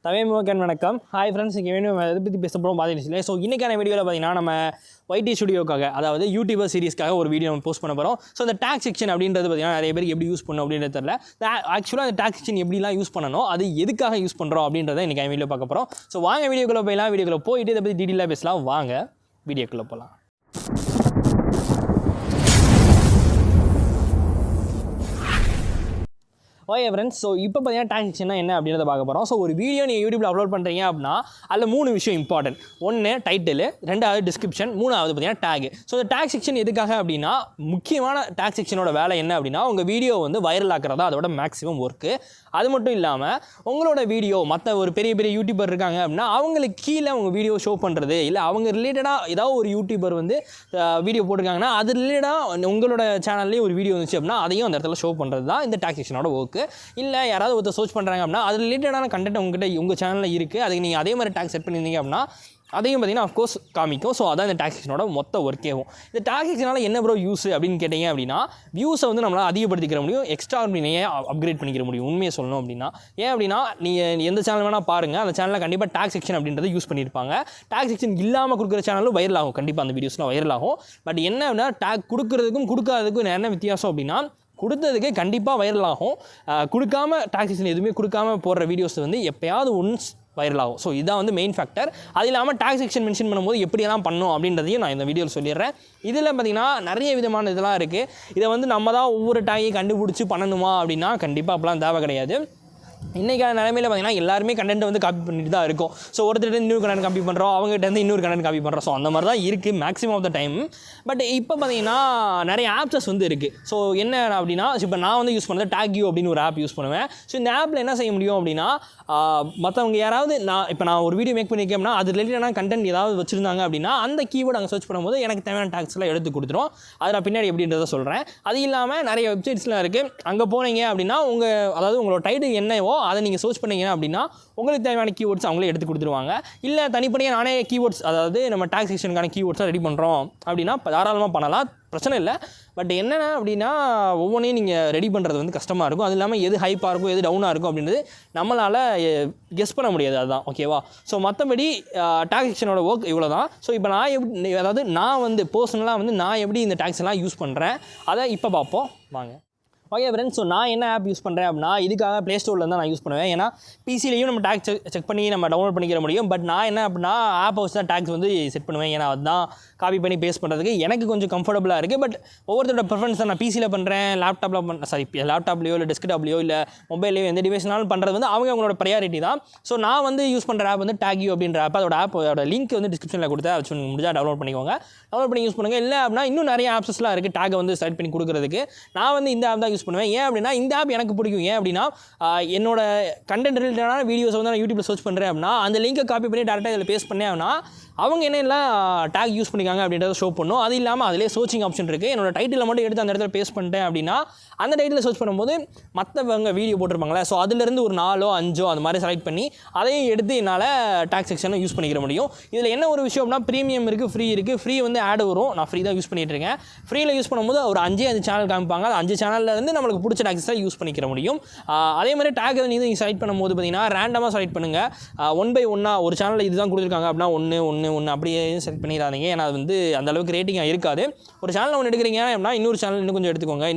தமிழ் வணக்கம். Hi friends, இங்கே வேணும் எதை பற்றி பேச போகிறோம் பார்த்துட்டு. ஸோ இன்றைக்கான வீடியோவில் பார்த்தீங்கன்னா நம்ம ஒய்டி ஸ்டுடியோக்காக, அதாவது யூடியூபர் சீரிஸ்க்காக ஒரு வீடியோ நம்ம போஸ்ட் பண்ண போகிறோம். ஸோ அந்த டேக் செக்ஷன் அப்படின்றது பார்த்தீங்கன்னா நிறைய பேருக்கு எப்படி யூஸ் பண்ணணும் அப்படின்றது தெரியல. ஆக்சுவலாக அந்த டேக் செக்ஷன் எப்படிலாம் யூஸ் பண்ணணும், அது எதுக்காக யூஸ் பண்ணுறோம் அப்படின்றத இன்றைக்கி வீடியோ பார்க்க போகிறோம். ஸோ வாங்க வீடியோக்குள்ளே போயிடலாம். வீடியோக்குள்ளே போயிட்டு இதை பற்றி டீட்டெயிலாக பேசலாம். வாங்க வீடியோக்குள்ளே போகலாம். ஓகே ஃப்ரெண்ட்ஸ், ஸோ இப்போ பார்த்தீங்கன்னா டேக் செக்ஷன் என்ன அப்படின்றத பார்க்க போகிறோம். ஸோ ஒரு வீடியோ நீங்கள் யூடியூப்பில் அப்லோட் பண்ணுறீங்க அப்படின்னா அதில் 3 விஷயம் இம்பார்ட்டன்ட். ஒன்று டைட்டில், 2வது டிஸ்கிரிப்ஷன், 3வது பார்த்தீங்கன்னா டேக். ஸோ இந்த டேக் செக்ஷன் எதுக்காக அப்படின்னா, முக்கியமான டேக் செக்ஷனோட வேலை என்ன அப்படின்னா, உங்கள் வீடியோ வந்து வைரல் ஆக்கிறதா அதோட மேக்ஸிமம் ஒர்க்கு. அது மட்டும் இல்லாமல் உங்களோட வீடியோ மற்ற ஒரு பெரிய பெரிய யூடியூபர் இருக்காங்க அப்படின்னா அவங்களுக்கு கீழே உங்கள் வீடியோ ஷோ பண்ணுறது, இல்லை அவங்க ரிலேட்டடாக ஏதாவது ஒரு யூடியூபர் வந்து வீடியோ போட்டிருக்காங்கன்னா அது ரிலேட்டடாக உங்களோட சேனல்லேயே ஒரு வீடியோ வந்துச்சு அப்படின்னா அதையும் அந்த இடத்துல ஷோ பண்ணுறது தான் இந்த டேக் செக்ஷனோட ஒர்க்கு. இல்லை யாராவது ஒருத்தர் சர்ச் பண்ணுறாங்க அப்படின்னா அது ரிலேட்டடான கண்டென்ட் உங்கள் சேனலில் இருக்குது, அதுக்கு நீங்கள் அதே மாதிரி டேக் செட் பண்ணியிருந்தீங்க அப்படின்னா அதையும் பார்த்தீங்கன்னா அஃப்கோர்ஸ் காமிக்கும். ஸோ அதான் இந்த டேக் செக்ஷனோட மொத்த ஒர்க்கேவும். இந்த டேக் செக்ஷனால் என்ன ப்ரோ யூஸ் அப்படின்னு கேட்டிங்க அப்படின்னா, வியூஸை வந்து நம்மளால் அதிகப்படுத்திக்கிற முடியும், எக்ஸ்ட்ரா அப்கிரேட் பண்ணிக்கிற முடியும். உண்மையை சொல்லணும் அப்படின்னா, ஏன் அப்படின்னா நீங்கள் எந்த சேனல் வேணால் பாருங்கள், அந்த சேனலில் கண்டிப்பாக டேக் செக்ஷன் அப்படின்றத யூஸ் பண்ணியிருப்பாங்க. டேக் செக்ஷன் இல்லாமல் கொடுக்குற சேனலும் வைரல் ஆகும், கண்டிப்பாக அந்த வீடியோஸ்லாம் வைரல் ஆகும். பட் என்ன அப்படின்னா, டேக் கொடுக்குறதுக்கும் கொடுக்காததுக்கும் என்ன வித்தியாசம் அப்படின்னா, கொடுத்ததுக்கு கண்டிப்பாக வைரல் ஆகும், கொடுக்காம டேக் செக்ஷன் எதுவுமே கொடுக்காம போடுற வீடியோஸ் வந்து எப்போயாவது ஒன்ஸ் வைரல் ஆகும். ஸோ இதான் வந்து மெயின் ஃபேக்டர். அது இல்லாமல் டேக் செக்ஷன் மென்ஷன் பண்ணும்போது எப்படியெல்லாம் பண்ணணும் அப்படின்றதையும் நான் இந்த வீடியோவில் சொல்லிடுறேன். இதில் பார்த்திங்கன்னா நிறைய விதமான இதெல்லாம் இருக்குது. இதை வந்து நம்ம தான் ஒவ்வொரு டேக்கையும் கண்டுபிடிச்சி பண்ணணுமா அப்படின்னா கண்டிப்பாக அப்போலாம் தேவை கிடையாது. இன்றைக்கான நிலைமையில் பார்த்திங்கன்னா எல்லாருமே கண்டென்ட் வந்து காப்பி பண்ணிட்டு தான் இருக்கும். ஸோ ஒருத்தர் இன்னொரு கண்டென்ட் காப்பி பண்ணுறோம், அவங்ககிட்ட இன்னொரு கண்டென்ட் காப்பி பண்ணுறோம். ஸோ அந்த மாதிரி தான் இருக்குது maximum of the time. But இப்போ பார்த்திங்கன்னா நிறைய ஆப்ஸஸ் வந்து இருக்குது. ஸோ என்ன அப்படின்னா, இப்போ நான் வந்து யூஸ் பண்ணுறது டேக் யூ அப்படின்னு ஒரு ஆப் யூஸ் பண்ணுவேன். ஸோ இந்த ஆப்பில் என்ன செய்ய முடியும் அப்படின்னா, மற்றவங்க யாராவது நான் ஒரு வீடியோ மேக் பண்ணியிருக்கேன் அப்படின்னா அது ரிலேட்டடான கண்டென்ட் ஏதாவது வச்சுருந்தாங்க அப்படின்னா அந்த கீவேர்டு அங்கே சர்ச் பண்ணும்போது எனக்கு தேவையான டேக்ஸ்லாம் எடுத்து கொடுத்துரும். அது நான் பின்னாடி எப்படின்றத சொல்கிறேன். அது இல்லாமல் நிறைய வெப்சைட்ஸ்லாம் இருக்குது. அங்கே போனீங்க அப்படின்னா உங்களோட டைட்டில் என்னவோ அதை நீங்கள் சர்ச் பண்ணீங்க அப்படின்னா உங்களுக்கு தேவையான கீவேர்ட்ஸ் அவங்களே எடுத்து கொடுத்துருவாங்க. இல்லை தனிப்படியாக நானே கீவேர்ட்ஸ், அதாவது நம்ம டேக் செக்ஷனுக்கான கீவேர்ட்ஸாக ரெடி பண்ணுறோம் அப்படின்னா தாராளமாக பண்ணலாம், பிரச்சனை இல்லை. பட் என்னென்ன அப்படின்னா ஒவ்வொன்றையும் நீங்கள் ரெடி பண்ணுறது வந்து கஷ்டமாக இருக்கும். அது இல்லாமல் எது ஹைப்பாக இருக்கும் எது டவுனாக இருக்கும் அப்படின்றது நம்மளால் கெஸ் பண்ண முடியாது. அதுதான் ஓகேவா. ஸோ மற்றபடி டேக் செக்ஷனோட ஒர்க் இவ்வளோ தான். ஸோ இப்போ நான் வந்து பர்சனலாக வந்து நான் எப்படி இந்த டேக்ஸ் எல்லாம் யூஸ் பண்ணுறேன் அதை இப்போ பார்ப்போம் வாங்க. ஓகே ஃப்ரெண்ட்ஸ், ஸோ நான் என்ன ஆப் யூஸ் பண்ணுறேன் அப்படின்னா, இதுக்காக ப்ளே ஸ்டோரில் தான் நான் யூஸ் பண்ணுவேன். ஏன்னா பிசிலையும் நம்ம டேக் செக் பண்ணி நம்ம டவுன்லோட் பண்ணிக்கிற முடியும். பட் நான் என்ன அப்படின்னா ஆப்பை வச்சு தான் டேக்ஸ் வந்து செட் பண்ணுவேன். ஏன்னா அதுதான் காப்பி பண்ணி பேஸ்ட் பண்ணுறதுக்கு எனக்கு கொஞ்சம் கம்ஃபர்டபுளாக இருக்குது. பட் ஒவ்வொருத்தரோட ப்ரிஃபரன்ஸ் தான். நான் பிசியில் பண்ணுறேன், லேப்டாப்லையோ இல்லை டெஸ்க்டாப்லையோ இல்லை மொபைலையோ எந்த டிவைஸ்னாலும் பண்ணுறது வந்து அவங்களோட ப்ரையாரிட்டி தான். ஸோ நான் வந்து யூஸ் பண்ணுற ஆப் வந்து டேக் யூ அப்படின்ற ஆப். ஆப்போட லிங்க் வந்து டிஸ்கிரிப்ஷனில் கொடுத்தா வச்சு முடிஞ்சால் டவுன்லோட் பண்ணிக்கோங்க. டவுன்லோட் பண்ணி யூஸ் பண்ணுங்கள். இல்லை அப்படின்னா இன்னும் நிறைய ஆப்ஸ்லாம் இருக்குது டேக்கை வந்து செலக்ட் பண்ணி கொடுக்குறதுக்கு. நான் வந்து இந்த ஆப் தான் யூஸ் பண்ணுவேன். ஏன் அப்படின்னா இந்த ஆப் எனக்கு பிடிக்கும். ஏன் அப்படின்னா என்னோட கண்டென்ட் ரிலேட்டடான வீடியோஸ் வந்து நான் யூடியூப்பில் சர்ச் பண்ணுறேன் அப்படின்னா அந்த லிங்கை காப்பி பண்ணி டேரெக்டாக இதில் பேஸ்ட் பண்ணேன் அப்படின்னா அவங்க என்னெல்லாம் டேக் யூஸ் பண்ணிக்காங்க அப்படின்றத ஷோ பண்ணும். அது இல்லாமல் அதிலே சர்ச்சிங் ஆப்ஷன் இருக்குது. என்னோட டைட்டில் மட்டும் எடுத்து அந்த இடத்துல பேஸ்ட் பண்ணிட்டேன் அப்படின்னா அந்த டைட்டில் சர்ச் பண்ணும்போது மற்றவங்க வீடியோ போட்டிருப்பாங்களே, ஸோ அதுலேருந்து ஒரு 4 or 5 அந்த மாதிரி செலக்ட் பண்ணி அதையும் எடுத்து என்னால் டேக் செக்ஷனை யூஸ் பண்ணிக்கிற முடியும். இதில் என்ன ஒரு விஷயம் அப்படின்னா, ப்ரீமியம் இருக்குது, ஃப்ரீ இருக்குது. ஃப்ரீ வந்து ஆட் வரும், நான் ஃப்ரீ தான் யூஸ் பண்ணிகிட்டு இருக்கேன். ஃப்ரீயில் யூஸ் பண்ணும்போது ஒரு 5 சேனல் காமிப்பாங்க. அது 5 சேனல்லேருந்து நம்மளுக்கு பிடிச்ச டேக்ஸை யூஸ் பண்ணிக்கிற முடியும். அதே மாதிரி டேக் நீங்கள் செலக்ட் பண்ணும்போது பார்த்தீங்கன்னா ரேண்டமாக செலக்ட் பண்ணுங்கள். 1 by 1 ஒரு சேனலில் இதுதான் கொடுத்துருக்காங்க அப்படின்னா 1 அப்படியே செலக்ட் பண்ணிடாதீங்க. ஏன்னா அது வந்து அந்தளவுக்கு ரேட்டிங்காக இருக்காது. ஒரு சேனல் ஒன்று எடுக்கிறீங்க அப்படின்னா இன்னொரு சேனல் இன்னும் கொஞ்சம் எடுத்துக்கோங்க.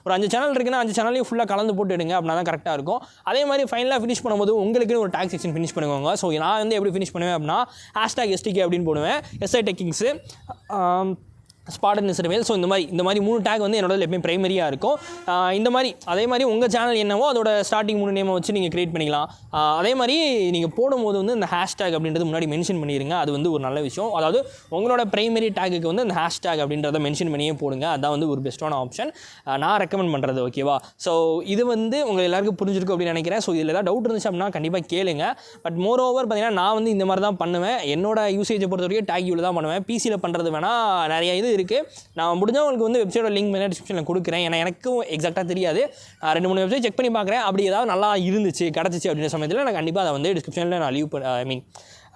ஒரு 5 சேனல் இருக்குன்னா 5 சேனலையும் ஃபுல்லாக கலந்து போட்டு எடுங்க, அப்படின்னா தான் கரெக்டாக இருக்கும். அதே மாதிரி ஃபைனலாக ஃபினிஷ் பண்ணும்போது உங்களுக்குன்னு ஒரு டேக் செக்ஷன் ஃபினிஷ் பண்ணுவாங்க. ஸோ நான் வந்து எப்படி ஃபினிஷ் பண்ணுவேன் அப்படின்னா #STK அப்படின்னு போடுவேன். SI டெக்கிங்ஸு ஸ்பாட் இஸ்ரவேல். ஸோ இந்த மாதிரி 3 டேக் வந்து என்னோட எப்பவுமே ப்ரைமரியாக இருக்கும். அதே மாதிரி உங்கள் சேனல் என்னவோ அதோட ஸ்டார்டிங் 3 நேமை வச்சு நீங்கள் க்ரியேட் பண்ணிக்கலாம். அதே மாதிரி நீங்கள் போடும்போது வந்து இந்த ஹேஷ்டேக் அப்படின்றது முன்னாடி மென்ஷன் பண்ணிடுங்க. அது வந்து ஒரு நல்ல விஷயம். அதாவது உங்களோட ப்ரைமரி டேக்குக்கு வந்து அந்த ஹேஷ்டேக் அப்படின்றத மென்ஷன் பண்ணியே போடுங்க. அதுதான் வந்து ஒரு பெஸ்ட்டான ஆப்ஷன், நான் ரெக்கமெண்ட் பண்ணுறது. ஓகேவா. ஸோ இது வந்து உங்கள் எல்லாருக்கும் புரிஞ்சிருக்கும் அப்படின்னு நினைக்கிறேன். ஸோ இதில் ஏதாவது டவுட் இருந்துச்சு அப்படின்னா கண்டிப்பாக கேளுங்க. பட் மோர் ஓவர் பார்த்தீங்கன்னா நான் வந்து இந்த மாதிரி தான் பண்ணுவேன். என்னோட யூசேஜை பொறுத்த வரைக்கும் டேக் யூவில் தான் பண்ணுவேன். பிசியில் பண்ணுறது வேணால் நிறைய இது இருக்குது. நான் முடிஞ்சவங்களுக்கு வந்து வெப்சைட்டோட லிங்க் மேலே டிஸ்கிரிப்ஷனில் கொடுக்குறேன். ஏன்னா எனக்கும் எக்ஸாக்டாக தெரியாது. 2-3 வெப்சைட் செக் பண்ணி பார்க்குறேன். அப்படி ஏதாவது நல்லா இருந்துச்சு கிடச்சிச்சு அப்படின்ற சமயத்தில் நான் கண்டிப்பாக அதை வந்து டிஸ்கிரிப்ஷனில் நான்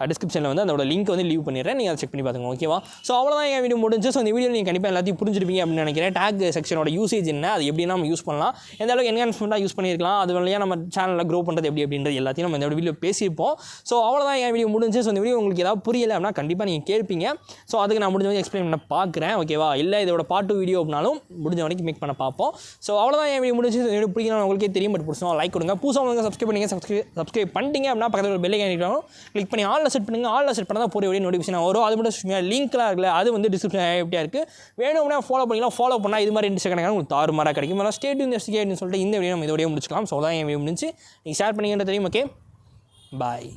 டிஸ்கிரிப்ஷனில் வந்து அதோட லிங்க் வந்து லீவ் பண்ணிடுறேன், நீங்கள் அதை செக் பண்ணி பார்த்துங்க. ஓகேவா? ஸோ அவ்வளோதான் என் வீடியோ முடிஞ்சு. ஸோ இந்த வீடியோ நீங்கள் கண்டிப்பாக எல்லாத்தையும் புரிஞ்சிருப்பீங்க அப்படின்னு நினைக்கிறேன். டேக் செக்ஷனோட யூசேஜ் என்ன, அது எப்படி நம்ம யூஸ் பண்ணலாம், எந்த அளவுக்கு என்ஹான்ஸ்மெண்ட்டாக யூஸ் பண்ணியிருக்கலாம், அது வழியாக நம்ம சேனலில் க்ரோ பண்ணுறது எப்படி அப்படின்றது எல்லாத்தையும் நம்ம இந்த வீடியோ பேசியிருப்போம். ஸோ அவ்வளோதான் என் வீடியோ முடிஞ்சு. ஸோ இந்த வீடியோ உங்களுக்கு ஏதாவது புரியலை அப்படின்னா கண்டிப்பாக நீங்கள் கேட்பீங்க. ஸோ அதுக்கு நான் முடிஞ்ச வரைக்கும் எக்ஸ்பிளைன் பண்ண பார்க்குறேன். ஓகேவா? இல்லை இதோட பார்ட் 2 வீடியோ அப்படின்னாலும் முடிஞ்ச வரைக்கும் மேக் பண்ண பார்ப்போம். ஸோ அவ்வளோதான் என் வீடியோ முடிஞ்சு. இந்த வீடியோ பிடிக்கணும் உங்களுக்கே தெரியும், பட் பிடிச்சோம் லைக் கொடுங்க. புதுசாக உங்களுக்கு சப்ஸ்கிரைப் பண்ணிங்க, சப்ஸ்கிரைப் பண்ணிட்டீங்க அப்படின்னா பக்கத்தில் ஒரு பெல் ஐக்கான் கிளிக் பண்ணி ஆலில் செட் பண்ணுங்கள். ஆலில் செட் பண்ணால் தான் போகிற வீடியோ நோட்டிஃபிகேஷன் வரும். அது மட்டும் லிங்க்லாம் இருக்குல்ல, அது வந்து டிஸ்கிரிப்ஷன் எப்படியா இருக்குது, வேணும் அப்படின்னா ஃபாலோ பண்ணிக்கலாம். ஃபாலோ பண்ணால் இது மாதிரி 2 செகண்ட் உங்களுக்கு தாறுமாறாக கிடைக்கும். ஆனால் ஸ்டேட் இன்வெஸ்டிகேட்னு சொல்லிட்டு இந்த வீடியோ நம்ம இதோடய முடிச்சுக்கலாம். ஸோ அதான் என் வீடியோ முடிஞ்சு. நீங்கள் ஷேர் பண்ணிங்கன்னு தெரியும். ஓகே, பாய்.